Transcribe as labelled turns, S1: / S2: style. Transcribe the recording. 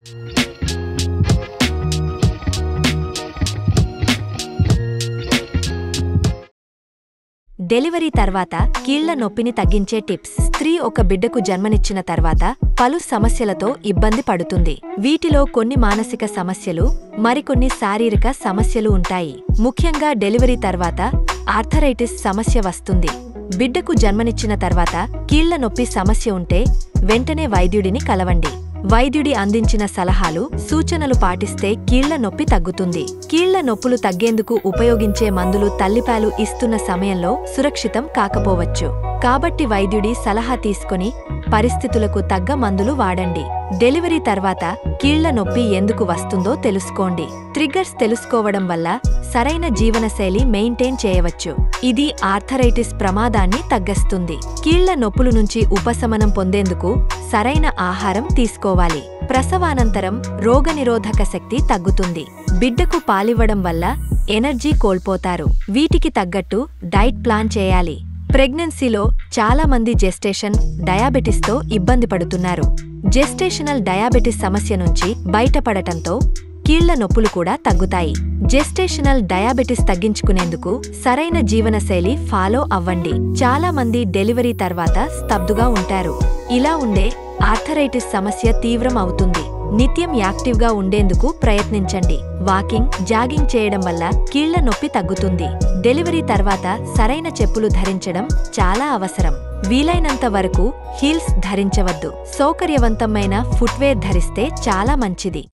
S1: Delivery తర్వాత కీళ్ల నొప్పిని తగ్గించే టిప్స్. స్త్రీ ఒక బిడ్డకు జన్మనిచ్చిన తర్వాత పలు సమస్యలతో ఇబ్బంది పడుతుంది. వీటిలో కొన్ని మానసిక సమస్యలు, మరికొన్ని శారీరక సమస్యలు ఉంటాయి. ముఖ్యంగా డెలివరీ తర్వాత ఆర్థరైటిస్ సమస్య వస్తుంది. బిడ్డకు జన్మనిచ్చిన తర్వాత కీళ్ల నొప్పి సమస్య ఉంటే వెంటనే వైద్యుడిని కలవండి. వైద్యుడి అందించిన సలహాలు, సూచనలు పాటిస్తే కీళ్ల నొప్పి తగ్గుతుంది. కీళ్ల నొప్పులు తగ్గేందుకు ఉపయోగించే మందులు తల్లిపాలు ఇస్తున్న సమయంలో సురక్షితం కాకపోవచ్చు. కాబట్టి వైద్యుడి సలహా తీసుకుని పరిస్థితులకు తగ్గ మందులు వాడండి. డెలివరీ తర్వాత కీళ్ల నొప్పి ఎందుకు వస్తుందో తెలుసుకోండి. ట్రిగ్గర్స్ తెలుసుకోవడం వల్ల సరైన జీవనశైలి మెయింటైన్ చేయవచ్చు. ఇది ఆర్థరైటిస్ ప్రమాదాన్ని తగ్గిస్తుంది. కీళ్ల నొప్పుల నుంచి ఉపశమనం పొందేందుకు సరైన ఆహారం తీసుకోవాలి. ప్రసవానంతరం రోగనిరోధక శక్తి తగ్గుతుంది. బిడ్డకు పాలివ్వడం వల్ల ఎనర్జీ కోల్పోతారు. వీటికి తగ్గట్టు డైట్ ప్లాన్ చేయాలి. ప్రెగ్నెన్సీలో చాలా మంది జెస్టేషన్ డయాబెటిస్తో ఇబ్బంది పడుతున్నారు. జెస్టేషనల్ డయాబెటిస్ సమస్య నుంచి బయటపడటంతో కీళ్ల నొప్పులు కూడా తగ్గుతాయి. జెస్టేషనల్ డయాబెటిస్ తగ్గించుకునేందుకు సరైన జీవనశైలి ఫాలో అవ్వండి. చాలా మంది డెలివరీ తర్వాత స్తబ్దుగా ఉంటారు. ఇలా ఉండే ఆర్థరైటిస్ సమస్య తీవ్రం అవుతుంది. నిత్యం యాక్టివ్గా ఉండేందుకు ప్రయత్నించండి. వాకింగ్, జాగింగ్ చేయడం వల్ల కీళ్ల నొప్పి తగ్గుతుంది. డెలివరీ తర్వాత సరైన చెప్పులు ధరించడం చాలా అవసరం. వీలైనంత వరకు హీల్స్ ధరించవద్దు. సౌకర్యవంతమైన ఫుట్వేర్ ధరిస్తే చాలా మంచిది.